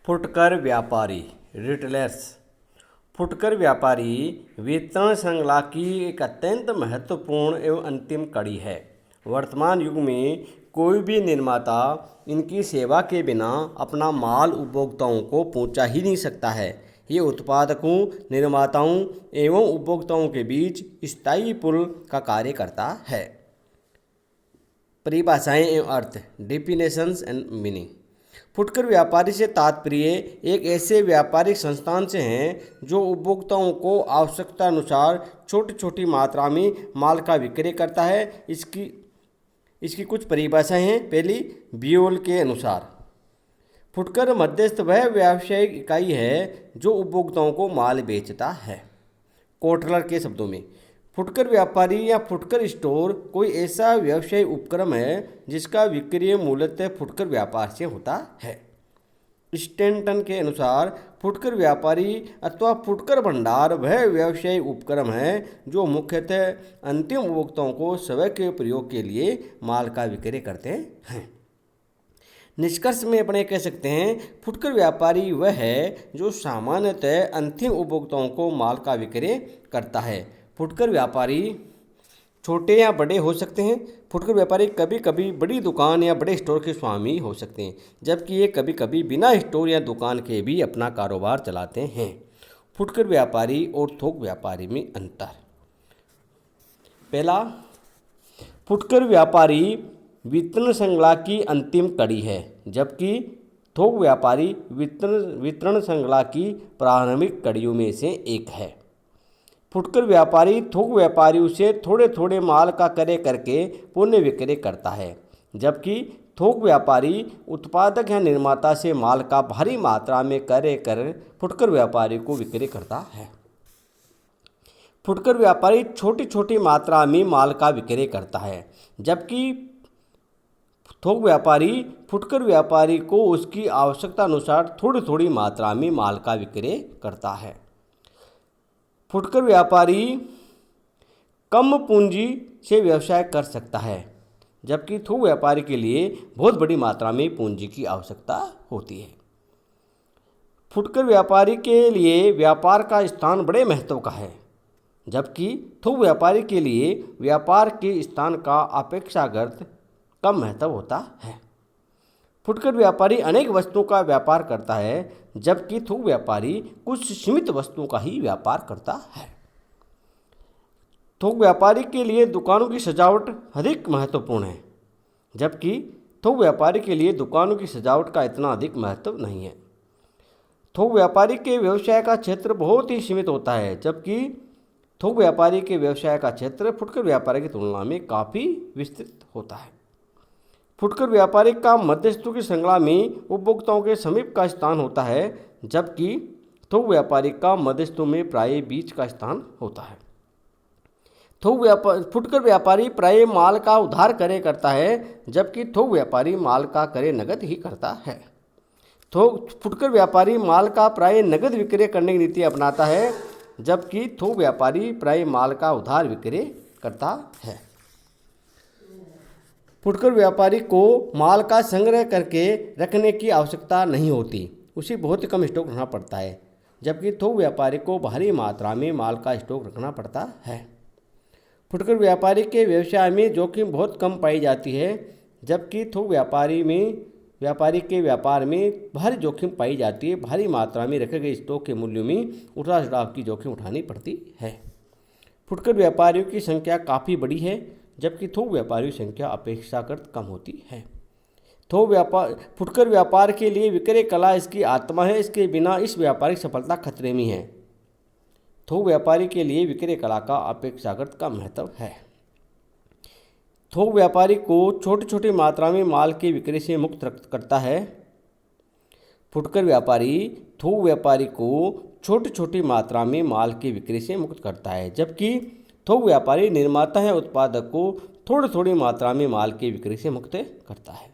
फुटकर व्यापारी रिटेलर्स। फुटकर व्यापारी वितरण श्रृंखला की एक अत्यंत महत्वपूर्ण एवं अंतिम कड़ी है। वर्तमान युग में कोई भी निर्माता इनकी सेवा के बिना अपना माल उपभोक्ताओं को पहुंचा ही नहीं सकता है। ये उत्पादकों, निर्माताओं एवं उपभोक्ताओं के बीच स्थायी पुल का कार्य करता है। परिभाषाएं एवं अर्थ, डेफिनेशंस एंड मीनिंग। फुटकर व्यापारी से तात्पर्य एक ऐसे व्यापारिक संस्थान से हैं जो उपभोक्ताओं को आवश्यकता अनुसार छोटी छोटी मात्रा में माल का विक्रय करता है। इसकी कुछ परिभाषाएं हैं। पहली, बियोल के अनुसार, फुटकर मध्यस्थ वह व्यावसायिक इकाई है जो उपभोक्ताओं को माल बेचता है। कोटलर के शब्दों में, फुटकर व्यापारी या फुटकर स्टोर कोई ऐसा व्यवसायिक उपक्रम है जिसका विक्रय मूलतः फुटकर व्यापार से होता है। स्टैंटन के अनुसार, फुटकर व्यापारी अथवा फुटकर भंडार वह व्यवसायिक उपक्रम है जो मुख्यतः अंतिम उपभोक्ताओं को स्वयं के प्रयोग के लिए माल का विक्रय करते हैं। निष्कर्ष में अपने कह सकते हैं, फुटकर व्यापारी वह है जो सामान्यतः अंतिम उपभोक्ताओं को माल का विक्रय करता है। फुटकर व्यापारी छोटे या बड़े हो सकते हैं। फुटकर व्यापारी कभी कभी बड़ी दुकान या बड़े स्टोर के स्वामी हो सकते हैं, जबकि ये कभी कभी बिना स्टोर या दुकान के भी अपना कारोबार चलाते हैं। फुटकर व्यापारी और थोक व्यापारी में अंतर। पहला, फुटकर व्यापारी वितरण श्रृंखला की अंतिम कड़ी है, जबकि थोक व्यापारी वितरण श्रृंखला की प्रारंभिक कड़ियों में से एक है। फुटकर व्यापारी थोक व्यापारियों से थोड़े थोड़े माल का क्रय करके पुनः विक्रय करता है, जबकि थोक व्यापारी उत्पादक या निर्माता से माल का भारी मात्रा में क्रय कर फुटकर व्यापारी को विक्रय करता है। फुटकर व्यापारी छोटी छोटी मात्रा में माल का विक्रय करता है, जबकि थोक व्यापारी फुटकर व्यापारी को उसकी आवश्यकता अनुसार थोड़ी थोड़ी मात्रा में माल का विक्रय करता है। फुटकर व्यापारी कम पूंजी से व्यवसाय कर सकता है, जबकि थोक व्यापारी के लिए बहुत बड़ी मात्रा में पूंजी की आवश्यकता होती है। फुटकर व्यापारी के लिए व्यापार का स्थान बड़े महत्व का है, जबकि थोक व्यापारी के लिए व्यापार के स्थान का अपेक्षाकृत कम महत्व होता है। फुटकर व्यापारी अनेक वस्तुओं का व्यापार करता है, जबकि थोक व्यापारी कुछ सीमित वस्तुओं का ही व्यापार करता है। थोक व्यापारी के लिए दुकानों की सजावट अधिक महत्वपूर्ण है, जबकि थोक व्यापारी के लिए दुकानों की सजावट का इतना अधिक महत्व नहीं है। थोक व्यापारी के व्यवसाय का क्षेत्र बहुत ही सीमित होता है, जबकि थोक व्यापारी के व्यवसाय का क्षेत्र फुटकर व्यापारी की तुलना में काफ़ी विस्तृत होता है। फुटकर व्यापारी का मध्यस्थों की श्रृंखला में उपभोक्ताओं के समीप का स्थान होता है, जबकि थोक व्यापारी का मध्यस्थों में प्राय बीच का स्थान होता है। फुटकर व्यापारी प्राय माल का उधार क्रय करता है, जबकि थोक व्यापारी माल का क्रय नगद ही करता है। फुटकर व्यापारी माल का प्राय नगद विक्रय करने की नीति अपनाता है, जबकि थोक व्यापारी प्राय माल का उधार विक्रय करता है। फुटकर व्यापारी को माल का संग्रह करके रखने की आवश्यकता नहीं होती, उसे बहुत कम स्टॉक रखना पड़ता है, जबकि थोक व्यापारी को भारी मात्रा में माल का स्टॉक रखना पड़ता है। फुटकर व्यापारी के व्यवसाय में जोखिम बहुत कम पाई जाती है, जबकि थोक व्यापारी के व्यापार में भारी जोखिम पाई जाती है। भारी मात्रा में रखे गए स्टॉक के मूल्यों में उतार चढ़ाव की जोखिम उठानी पड़ती है। फुटकर व्यापारियों की संख्या काफ़ी बड़ी है, जबकि थोक व्यापारियों की संख्या अपेक्षाकृत कम होती है। फुटकर व्यापार के लिए विक्रय कला इसकी आत्मा है, इसके बिना इस व्यापारिक सफलता खतरे में है। थोक व्यापारी के लिए विक्रय कला का अपेक्षाकृत कम महत्व है। थोक व्यापारी को छोटी छोटी मात्रा में माल के विक्रय से मुक्त करता है। फुटकर व्यापारी थोक व्यापारी को छोटी छोटी मात्रा में माल के विक्रय से मुक्त करता है, जबकि थोक व्यापारी निर्माता है उत्पादक को थोड़ी थोड़ी मात्रा में माल के विक्रय से मुक्त करता है।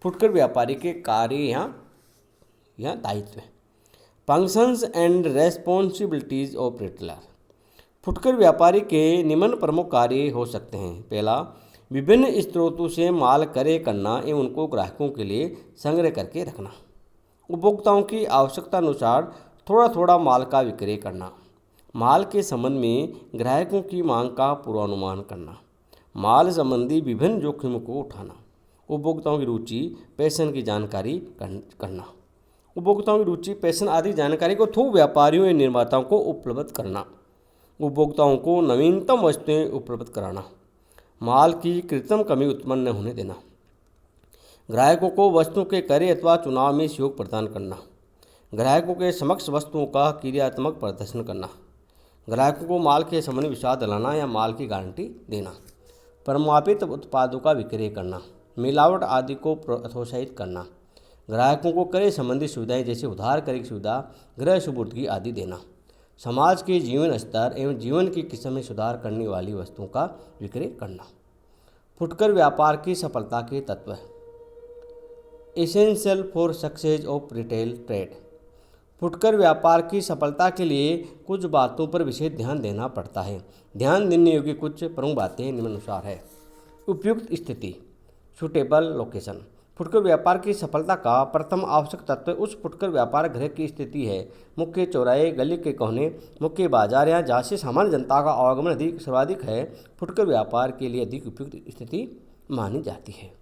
फुटकर व्यापारी के कार्य या दायित्व। Functions and responsibilities of retailer. फुटकर व्यापारी के निम्न प्रमुख कार्य हो सकते हैं। पहला, विभिन्न स्रोतों से माल क्रय करना एवं उनको ग्राहकों के लिए संग्रह करके रखना। उपभोक्ताओं की आवश्यकता अनुसार थोड़ा थोड़ा माल का विक्रय करना। माल के संबंध में ग्राहकों की मांग का पूर्वानुमान करना। माल संबंधी विभिन्न जोखिमों को उठाना। उपभोक्ताओं की रुचि, पैशन की जानकारी करना। उपभोक्ताओं की रुचि, पैशन आदि जानकारी को थोक व्यापारियों या निर्माताओं को उपलब्ध करना। उपभोक्ताओं को नवीनतम वस्तुएं उपलब्ध कराना। माल की कृत्रिम कमी उत्पन्न न होने देना। ग्राहकों को वस्तुओं के क्रय अथवा चुनाव में सहयोग प्रदान करना। ग्राहकों के समक्ष वस्तुओं का क्रियात्मक प्रदर्शन करना। ग्राहकों को माल के संबंध में विश्वास दिलाना या माल की गारंटी देना। प्रमाणित उत्पादों का विक्रय करना। मिलावट आदि को प्रोत्साहित करना। ग्राहकों को क्रय संबंधी सुविधाएं जैसे उधार क्रय की सुविधा, गृह सुपुर्दगी आदि देना। समाज के जीवन स्तर एवं जीवन की किस्म में सुधार करने वाली वस्तुओं का विक्रय करना। फुटकर व्यापार की सफलता के तत्व। Essential for success of retail trade. फुटकर व्यापार की सफलता के लिए कुछ बातों पर विशेष ध्यान देना पड़ता है। ध्यान देने योग्य कुछ प्रमुख बातें निम्नानुसार है। उपयुक्त स्थिति, सूटेबल लोकेशन। फुटकर व्यापार की सफलता का प्रथम आवश्यक तत्व उस फुटकर व्यापार गृह की स्थिति है। मुख्य चौराहे, गली के कोने, मुख्य बाजार या जहाँ से सामान्य जनता का आवागमन सर्वाधिक है, फुटकर व्यापार के लिए अधिक उपयुक्त स्थिति मानी जाती है।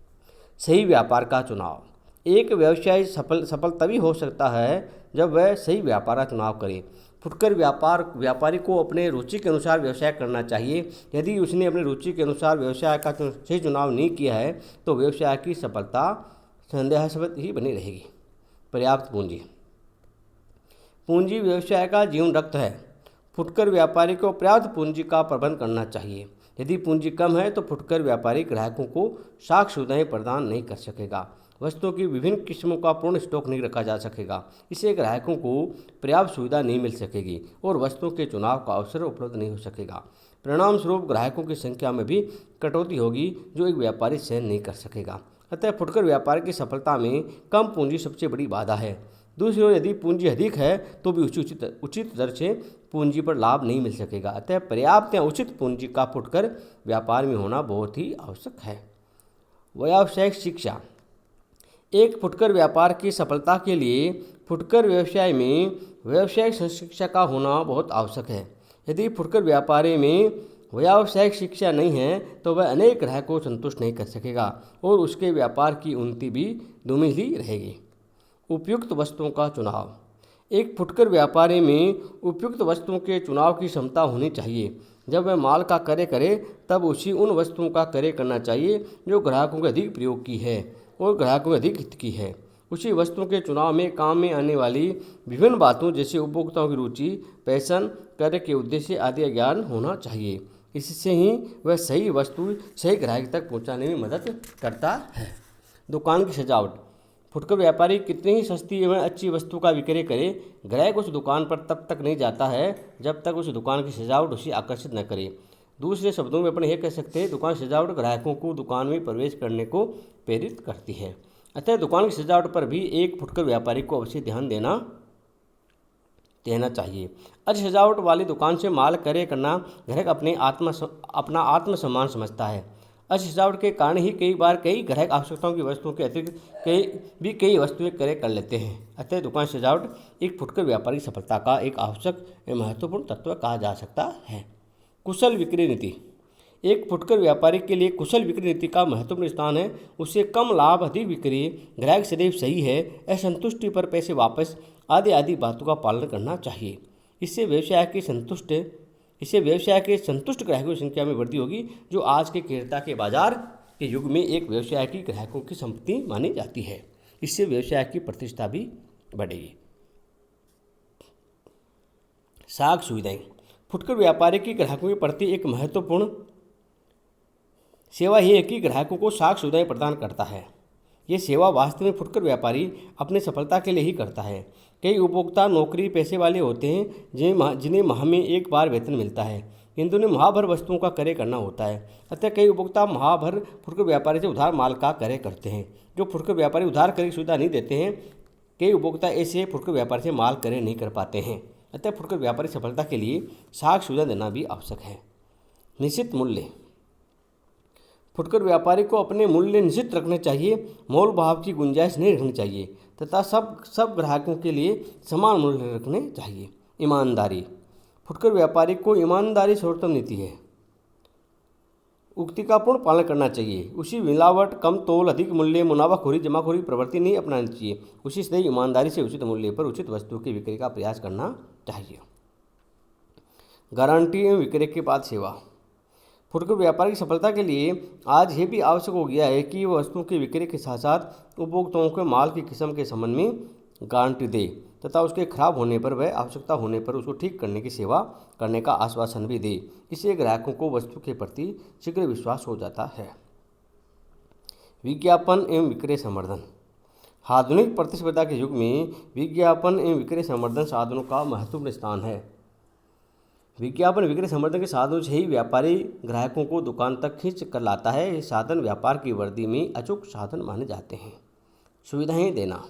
सही व्यापार का चुनाव। एक व्यवसाय सफल तभी हो सकता है जब वह सही व्यापार का चुनाव करे। फुटकर व्यापारी को अपने रुचि के अनुसार व्यवसाय करना चाहिए। यदि उसने अपने रुचि के अनुसार व्यवसाय का सही चुनाव नहीं किया है तो व्यवसाय की सफलता संदेहास्पद ही बनी रहेगी। पर्याप्त पूंजी। पूंजी व्यवसाय का जीवन रक्त है। फुटकर व्यापारी को पर्याप्त पूंजी का प्रबंध करना चाहिए। यदि पूंजी कम है तो फुटकर व्यापारी ग्राहकों को साख सुविधाएं प्रदान नहीं कर सकेगा। वस्तुओं की विभिन्न किस्मों का पूर्ण स्टॉक नहीं रखा जा सकेगा। इससे ग्राहकों को पर्याप्त सुविधा नहीं मिल सकेगी और वस्तुओं के चुनाव का अवसर उपलब्ध नहीं हो सकेगा। परिणाम स्वरूप ग्राहकों की संख्या में भी कटौती होगी जो एक व्यापारी सहन नहीं कर सकेगा। अतः फुटकर व्यापार की सफलता में कम पूंजी सबसे बड़ी बाधा है। दूसरी ओर यदि पूंजी अधिक है तो भी उचित दर से पूंजी पर लाभ नहीं मिल सकेगा। अतः पर्याप्त या उचित पूंजी का फुटकर व्यापार में होना बहुत ही आवश्यक है। व्यावसायिक शिक्षा। एक फुटकर व्यापार की सफलता के लिए फुटकर व्यवसाय में व्यावसायिक शिक्षा का होना बहुत आवश्यक है। यदि फुटकर व्यापारी में व्यावसायिक शिक्षा नहीं है तो वह अनेक ग्राहकों को संतुष्ट नहीं कर सकेगा और उसके व्यापार की उन्नति भी धूमिल रहेगी। उपयुक्त वस्तुओं का चुनाव। एक फुटकर व्यापारी में उपयुक्त वस्तुओं के चुनाव की क्षमता होनी चाहिए। जब वह माल का क्रय करे तब उसी उन वस्तुओं का क्रय करना चाहिए जो ग्राहकों के अधिक प्रयोग की है और ग्राहकों के अधिक हित की है। उसी वस्तुओं के चुनाव में काम में आने वाली विभिन्न बातों जैसे उपभोक्ताओं की रुचि, पैशन, क्रय के उद्देश्य आदि का ज्ञान होना चाहिए। इससे ही वह सही वस्तु सही ग्राहक तक पहुंचाने में मदद करता है। दुकान की सजावट। फुटकर व्यापारी कितनी ही सस्ती एवं अच्छी वस्तु का विक्रय करे, ग्राहक उस दुकान पर तब तक नहीं जाता है जब तक उस दुकान की सजावट उसे आकर्षित न करे। दूसरे शब्दों में अपन यह कह सकते हैं दुकान सजावट ग्राहकों को दुकान में प्रवेश करने को प्रेरित करती है। अतः दुकान की सजावट पर भी एक फुटकर व्यापारी को अवश्य ध्यान देना चाहिए। अच्छी सजावट वाली दुकान से माल क्रय करना ग्राहक अपना आत्मसम्मान समझता है। अच्छी सजावट के कारण ही कई बार कई ग्राहक आवश्यकताओं की वस्तुओं के अतिरिक्त कई वस्तुएं क्रय कर लेते हैं। अतः दुकान सजावट एक फुटकर व्यापारी की सफलता का एक आवश्यक एवं महत्वपूर्ण तत्व कहा जा सकता है। कुशल विक्रय नीति। एक फुटकर व्यापारी के लिए कुशल विक्रय नीति का महत्वपूर्ण स्थान है। उसे कम लाभ अधिक बिक्री, ग्राहक सदैव सही है, असंतुष्टि पर पैसे वापस आदि बातों का पालन करना चाहिए। इससे व्यवसाय के संतुष्ट ग्राहकों की संख्या में वृद्धि होगी जो आज के क्रेता के बाजार के युग में एक व्यवसाय की ग्राहकों की संपत्ति मानी जाती है। इससे व्यवसाय की प्रतिष्ठा भी बढ़ेगी। साख सुविधाएं। फुटकर व्यापारी की ग्राहकों के प्रति एक महत्वपूर्ण सेवा यह है कि ग्राहकों को साख सुविधाएं प्रदान करता है। ये सेवा वास्तव में फुटकर व्यापारी अपनी सफलता के लिए ही करता है। कई उपभोक्ता नौकरी पेशे वाले होते हैं जिन्हें माह में एक बार वेतन मिलता है, किंतु उन्हें माह भर वस्तुओं का क्रय करना होता है। अतः कई उपभोक्ता माह भर फुटकर व्यापारी से उधार माल का क्रय करते हैं। जो फुटकर व्यापारी उधार क्रय की सुविधा नहीं देते हैं, कई उपभोक्ता ऐसे फुटकर व्यापारी से माल क्रय नहीं कर पाते हैं। अतः फुटकर व्यापारी सफलता के लिए साख सुविधा देना भी आवश्यक है। निश्चित मूल्य। फुटकर व्यापारी को अपने मूल्य निश्चित रखने चाहिए, मोल भाव की गुंजाइश नहीं रखनी चाहिए तथा सब ग्राहकों के लिए समान मूल्य रखने चाहिए। ईमानदारी, फुटकर व्यापारी को ईमानदारी सर्वोत्तम नीति है। उक्ति का पूर्ण पालन करना चाहिए। उसी मिलावट, कम तोल, अधिक मूल्य, मुनाफाखोरी, जमाखोरी प्रवृत्ति नहीं अपनानी चाहिए। उसी से ईमानदारी से उचित मूल्य पर उचित वस्तु की बिक्री का प्रयास करना चाहिए। गारंटी एवं विक्रय के बाद सेवा, फुटकर व्यापार की सफलता के लिए आज ये भी आवश्यक हो गया है कि वह वस्तुओं की बिक्री के साथ साथ उपभोक्ताओं को माल की किस्म के संबंध में गारंटी दे तथा उसके खराब होने पर वह आवश्यकता होने पर उसको ठीक करने की सेवा करने का आश्वासन भी दे। इससे ग्राहकों को वस्तु के प्रति शीघ्र विश्वास हो जाता है। विज्ञापन एवं विक्रय संवर्धन, आधुनिक प्रतिस्पर्धा के युग में विज्ञापन एवं विक्रय संवर्धन साधनों का महत्वपूर्ण स्थान है। विज्ञापन विक्रय संवर्धन के साधनों से ही व्यापारी ग्राहकों को दुकान तक खींच कर लाता है। ये साधन व्यापार की वृद्धि में अचूक साधन माने जाते हैं। सुविधाएं देना,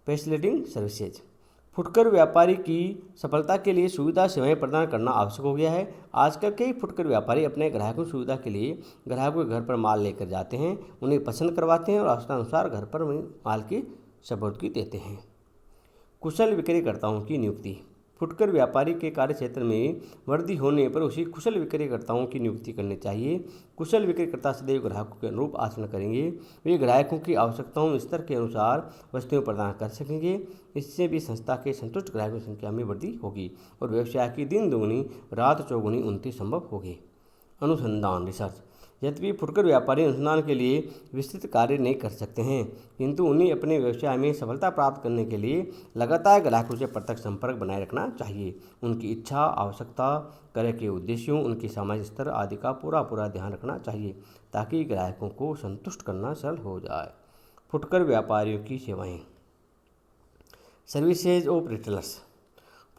फैसिलिटिंग सर्विसेज, फुटकर व्यापारी की सफलता के लिए सुविधा सेवाएं प्रदान करना आवश्यक हो गया है। आजकल कई फुटकर व्यापारी अपने ग्राहकों की सुविधा के लिए ग्राहकों के घर पर माल लेकर जाते हैं, उन्हें पसंद करवाते हैं और आवश्यकतानुसार घर पर माल की सपुर्दगी देते हैं। कुशल विक्रेताओं की नियुक्ति, फुटकर व्यापारी के कार्य क्षेत्र में वृद्धि होने पर उसी कुशल विक्रेताओं की नियुक्ति करनी चाहिए। कुशल विक्रेता सदैव ग्राहकों के अनुरूप आचरण करेंगे। वे ग्राहकों की आवश्यकताओं स्तर के अनुसार वस्तुएं प्रदान कर सकेंगे। इससे भी संस्था के संतुष्ट ग्राहकों की संख्या में वृद्धि होगी और व्यवसाय की दिन दोगुनी रात चौगुनी उन्नति संभव होगी। अनुसंधान, रिसर्च, यद्यपि फुटकर व्यापारी अनुसंधान के लिए विस्तृत कार्य नहीं कर सकते हैं, किंतु उन्हें अपने व्यवसाय में सफलता प्राप्त करने के लिए लगातार ग्राहकों से प्रत्यक्ष संपर्क बनाए रखना चाहिए। उनकी इच्छा, आवश्यकता, क्रय के उद्देश्यों, उनकी सामाजिक स्तर आदि का पूरा ध्यान रखना चाहिए ताकि ग्राहकों को संतुष्ट करना सरल हो जाए। फुटकर व्यापारियों की सेवाएँ, सर्विसेज ऑफ रिटेलर्स,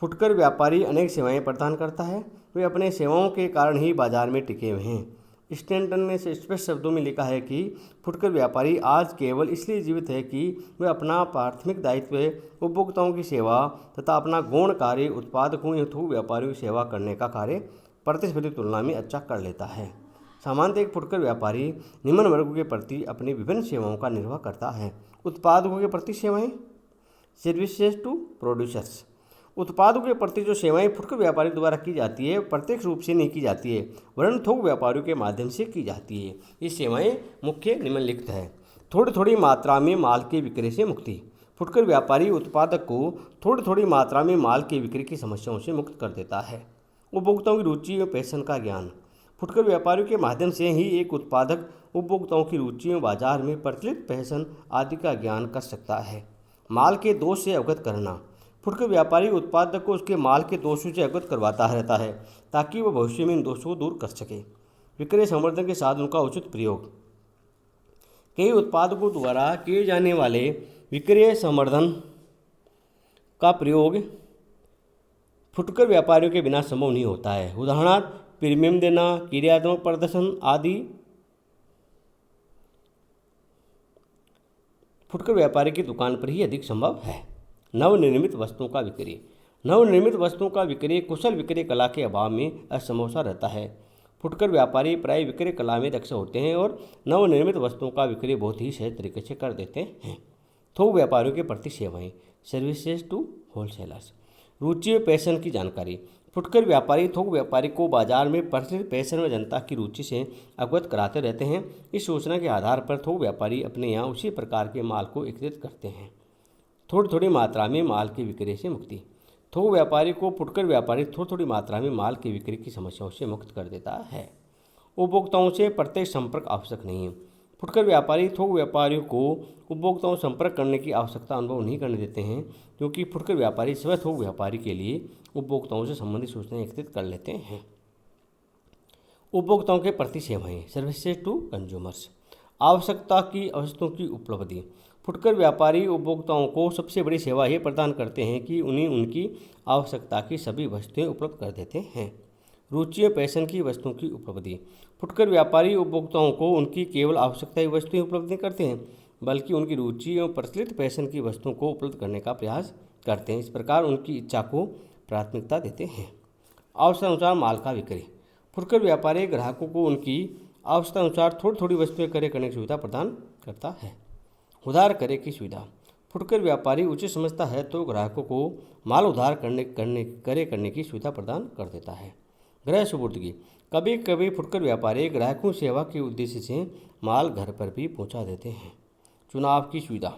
फुटकर व्यापारी अनेक सेवाएं प्रदान करता है। वे अपने सेवाओं के कारण ही बाजार में टिके हुए हैं। स्टैंटन ने स्पष्ट शब्दों में लिखा है कि फुटकर व्यापारी आज केवल इसलिए जीवित है कि वे अपना प्राथमिक दायित्व उपभोक्ताओं की सेवा तथा अपना गौण कार्य उत्पादकों या थोक व्यापारियों की सेवा करने का कार्य प्रतिस्पर्धी तुलना में अच्छा कर लेता है। सामान्यतः एक फुटकर व्यापारी निम्न वर्गों के प्रति अपनी विभिन्न सेवाओं का निर्वाह करता है। उत्पादकों के प्रति सेवाएं, सर्विसेज टू प्रोड्यूसर्स, उत्पादों के प्रति जो सेवाएं फुटकर व्यापारी द्वारा की जाती है प्रत्यक्ष रूप से नहीं की जाती है वरन थोक व्यापारियों के माध्यम से की जाती है। ये सेवाएं मुख्य निम्नलिखित है। थोड़ी मात्रा में माल के विक्रय से मुक्ति, फुटकर व्यापारी उत्पादक को थोड़ी मात्रा में माल के बिक्री की समस्याओं से मुक्त कर देता है। उपभोक्ताओं की रुचि और पैशन का ज्ञान, फुटकर व्यापारियों के माध्यम से ही एक उत्पादक उपभोक्ताओं की रुचियों, बाजार में प्रचलित पैशन आदि का ज्ञान कर सकता है। माल के दोष से अवगत करना, फुटकर व्यापारी उत्पादक को उसके माल के दोषों से अवगत करवाता रहता है ताकि वह भविष्य में इन दोषों को दूर कर सके। विक्रय संवर्धन के साधनों का उचित प्रयोग, कई उत्पादकों द्वारा किए जाने वाले विक्रय संवर्धन का प्रयोग फुटकर व्यापारियों के बिना संभव नहीं होता है। उदाहरणार्थ प्रीमियम देना, क्रियात्मक प्रदर्शन आदि फुटकर व्यापारी की दुकान पर ही अधिक संभव है। नवनिर्मित वस्तुओं का विक्रय, नवनिर्मित वस्तुओं का विक्रय कुशल विक्रय कला के अभाव में असंभव सा रहता है। फुटकर व्यापारी प्राय विक्रय कला में दक्ष होते हैं और नवनिर्मित वस्तुओं का विक्रय बहुत ही सहज तरीके से कर देते हैं। थोक व्यापारियों के प्रति सेवाएं, सर्विसेज टू होलसेलर्स, रुचि और पैशन की जानकारी, फुटकर व्यापारी थोक व्यापारी को बाजार में प्रचलित पैशन व जनता की रुचि से अवगत कराते रहते हैं। इस सूचना के आधार पर थोक व्यापारी अपने यहाँ उसी प्रकार के माल को एकत्रित करते हैं। थोड़ी मात्रा में माल के विक्रय से मुक्ति, थोक व्यापारी को फुटकर व्यापारी थोड़ी मात्रा में माल के विक्रय की समस्याओं से मुक्त कर देता है। उपभोक्ताओं से प्रत्यक्ष संपर्क आवश्यक नहीं है, फुटकर व्यापारी थोक व्यापारियों को उपभोक्ताओं संपर्क करने की आवश्यकता अनुभव नहीं करने देते हैं क्योंकि फुटकर व्यापारी स्वयं थोक व्यापारी के लिए उपभोक्ताओं से संबंधित सूचनाएं एकत्रित कर लेते हैं। उपभोक्ताओं के प्रति सेवाएं, सर्विसेज टू कंज्यूमर्स, आवश्यकता की वस्तुओं की उपलब्धि, फुटकर व्यापारी उपभोक्ताओं को सबसे बड़ी सेवा ये प्रदान करते हैं कि उन्हें उनकी आवश्यकता की सभी वस्तुएं उपलब्ध कर देते हैं। रुचि और पैशन की वस्तुओं की उपलब्धि, फुटकर व्यापारी उपभोक्ताओं को उनकी केवल आवश्यकता की वस्तुएं उपलब्ध नहीं करते हैं बल्कि उनकी रुचि और प्रचलित पैशन की वस्तुओं को उपलब्ध करने का प्रयास करते हैं। इस प्रकार उनकी इच्छा को प्राथमिकता देते हैं। आवश्यकतानुसार माल का विक्रय, फुटकर व्यापारी ग्राहकों को उनकी आवश्यकता अनुसार थोड़ी थोड़ी वस्तुएं क्रय करने की सुविधा प्रदान करता है। उधार क्रय की सुविधा। फुटकर व्यापारी उचित समझता है तो ग्राहकों को माल उधार क्रय करने की सुविधा प्रदान कर देता है। गृह सुपुर्दगी। कभी कभी फुटकर व्यापारी ग्राहकों की सेवा के उद्देश्य से माल घर पर भी पहुंचा देते हैं। चुनाव की सुविधा।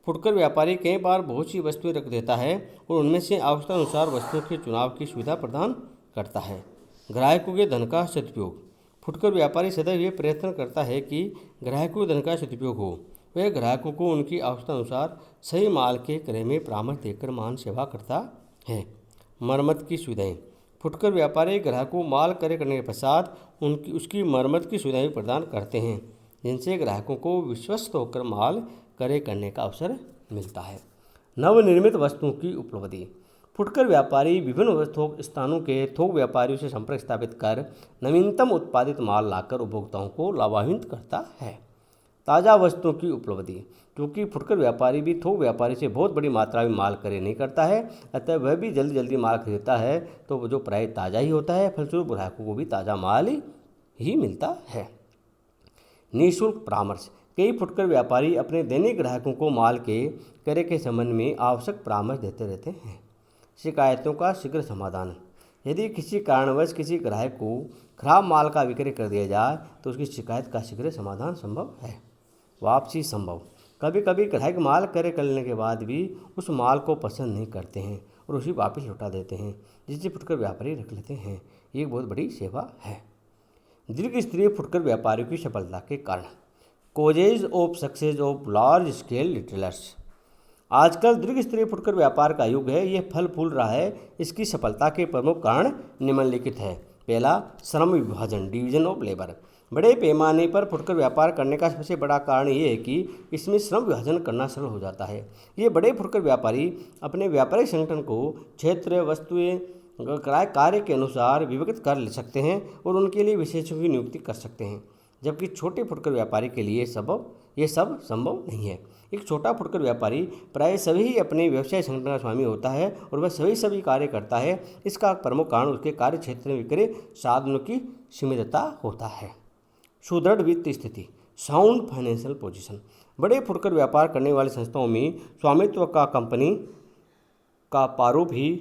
फुटकर व्यापारी कई बार बहुत सी वस्तुएं रख देता है और उनमें से आवश्यकता अनुसार वस्तुओं के चुनाव की सुविधा प्रदान करता है। ग्राहकों के धन का सदुपयोग। फुटकर व्यापारी सदैव ये प्रयत्न करता है कि ग्राहकों के धन का सदुपयोग हो। वह ग्राहकों को उनकी आवश्यकता अनुसार सही माल के क्रय में परामर्श देकर मान सेवा करता है। मरम्मत की सुविधाएं। फुटकर व्यापारी ग्राहकों को माल क्रय करने के पश्चात उसकी मरम्मत की सुविधाएं प्रदान करते हैं, जिनसे ग्राहकों को विश्वस्त होकर माल क्रय करने का अवसर मिलता है। नवनिर्मित वस्तुओं की उपलब्धि। फुटकर व्यापारी विभिन्न थोक स्थानों के थोक व्यापारियों से संपर्क स्थापित कर नवीनतम उत्पादित माल लाकर उपभोक्ताओं को लाभान्वित करता है। ताज़ा वस्तुओं की उपलब्धि। क्योंकि फुटकर व्यापारी भी थोक व्यापारी से बहुत बड़ी मात्रा में माल क्रय नहीं करता है, अतः वह भी जल्दी जल्दी माल खरीदता है, तो जो प्राय ताज़ा ही होता है, फलस्वरूप ग्राहकों को भी ताज़ा माल ही मिलता है। निःशुल्क परामर्श। कई फुटकर व्यापारी अपने दैनिक ग्राहकों को माल के क्रय के संबंध में आवश्यक परामर्श देते रहते हैं। शिकायतों का शीघ्र समाधान। यदि किसी कारणवश किसी ग्राहक को खराब माल का विक्रय कर दिया जाए तो उसकी शिकायत का शीघ्र समाधान संभव है। वापसी संभव। कभी कभी ग्राहक माल क्रय करने के बाद भी उस माल को पसंद नहीं करते हैं और उसे वापस लौटा देते हैं, जिसे फुटकर व्यापारी रख लेते हैं। ये एक बहुत बड़ी सेवा है। दीर्घ फुटकर व्यापारियों की सफलता के कारण। Causes of success of large scale retailers. आजकल दीर्घ फुटकर व्यापार का युग है, ये फल फूल रहा है। इसकी सफलता के प्रमुख कारण निम्नलिखित है। पहला, श्रम विभाजन, डिवीजन ऑफ लेबर। बड़े पैमाने पर फुटकर व्यापार करने का सबसे बड़ा कारण ये है कि इसमें श्रम विभाजन करना सरल हो जाता है। ये बड़े फुटकर व्यापारी अपने व्यापारिक संगठन को क्षेत्र, वस्तुएं, कार्य के अनुसार विभक्त कर ले सकते हैं और उनके लिए विशेषज्ञों की नियुक्ति कर सकते हैं, जबकि छोटे फुटकर व्यापारी के लिए ये सब संभव नहीं है। एक छोटा फुटकर व्यापारी प्राय सभी अपने व्यवसाय संगठन का स्वामी होता है और वह सभी कार्य करता है। इसका प्रमुख कारण उसके कार्य क्षेत्र में विक्रय साधनों की सीमितता होता है। सुदृढ़ वित्तीय स्थिति, साउंड फाइनेंशियल पोजीशन। बड़े फुटकर व्यापार करने वाली संस्थाओं में स्वामित्व का कंपनी का प्रारूप ही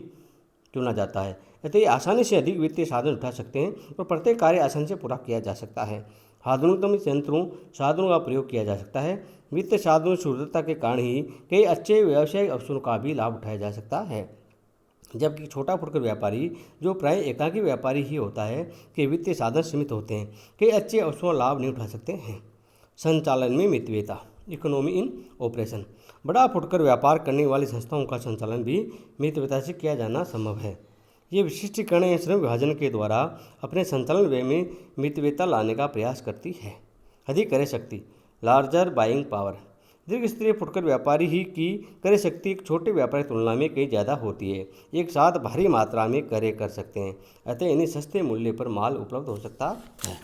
चुना जाता है, अतः ये आसानी से अधिक वित्तीय साधन उठा सकते हैं और प्रत्येक कार्य आसानी से पूरा किया जा सकता है। आधुनिकतम यंत्रों साधनों का प्रयोग किया जा सकता है। वित्तीय साधनों की सुदृढ़ता के कारण ही कई अच्छे व्यावसायिक अवसरों का भी लाभ उठाया जा सकता है, जबकि छोटा फुटकर व्यापारी, जो प्राय एकाकी व्यापारी ही होता है, के वित्तीय साधन सीमित होते हैं, कई अच्छे अवसरों का लाभ नहीं उठा सकते हैं। संचालन में मितव्ययता, इकोनॉमी इन ऑपरेशन। बड़ा फुटकर व्यापार करने वाली संस्थाओं का संचालन भी मितव्ययता से किया जाना संभव है। ये विशिष्टीकरण या श्रम विभाजन के द्वारा अपने संचालन व्यय में मितव्ययता लाने का प्रयास करती है। अधिक क्रय शक्ति, लार्जर बाइंग पावर। दीर्घ फुटकर व्यापारी ही की क्रय शक्ति एक छोटे व्यापारी की तुलना में कई ज़्यादा होती है। एक साथ भारी मात्रा में क्रय कर सकते हैं, अतः इन्हें सस्ते मूल्य पर माल उपलब्ध हो सकता है।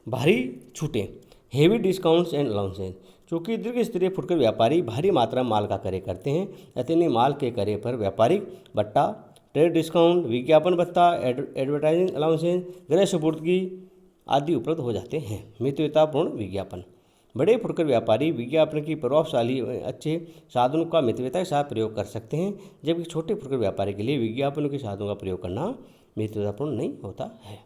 भारी छूटें, हेवी डिस्काउंट्स एंड अलाउंसेस। चूँकि दीर्घ फुटकर व्यापारी भारी मात्रा में माल का क्रय करते हैं, अतः इन्हें माल के क्रय पर व्यापारिक भत्ता, ट्रेड डिस्काउंट, विज्ञापन भत्ता, एडवर्टाइजिंग अलाउंसेस, गृह सुपुर्दगी आदि उपलब्ध हो जाते हैं। मितव्ययतापूर्ण विज्ञापन। बड़े फुटकर व्यापारी विज्ञापन की प्रभावशाली अच्छे साधनों का मितव्ययता के साथ प्रयोग कर सकते हैं, जबकि छोटे फुटकर व्यापारी के लिए विज्ञापनों के साधनों का प्रयोग करना मितव्ययतापूर्ण नहीं होता है।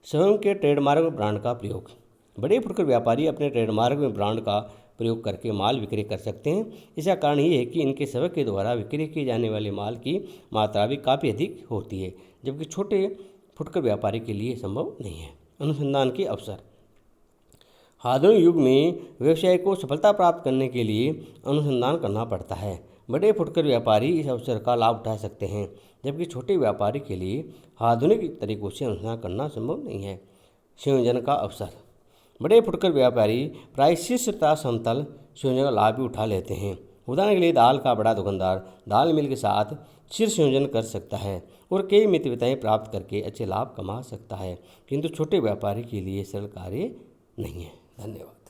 स्वयं के ट्रेडमार्क में ब्रांड का प्रयोग। बड़े फुटकर व्यापारी अपने ट्रेडमार्क में ब्रांड का प्रयोग करके माल विक्रय कर सकते हैं। इसका कारण ये है कि इनके सेवक के द्वारा विक्रय किए जाने वाले माल की मात्रा भी काफ़ी अधिक होती है, जबकि छोटे फुटकर व्यापारी के लिए संभव नहीं है। अनुसंधान के अवसर। आधुनिक युग में व्यवसाय को सफलता प्राप्त करने के लिए अनुसंधान करना पड़ता है। बड़े फुटकर व्यापारी इस अवसर का लाभ उठा सकते हैं, जबकि छोटे व्यापारी के लिए आधुनिक तरीकों से अनुसंधान करना संभव नहीं है। संयोजन का अवसर। बड़े फुटकर व्यापारी प्राय शीर्ष तथा समतल संयोजन का लाभ भी उठा लेते हैं। उदाहरण के लिए दाल का बड़ा दुकानदार दाल मिल के साथ शीर्ष संयोजन कर सकता है और कई मितव्ययताएं प्राप्त करके अच्छे लाभ कमा सकता है, किंतु छोटे व्यापारी के लिए सरल कार्य नहीं है। धन्यवाद।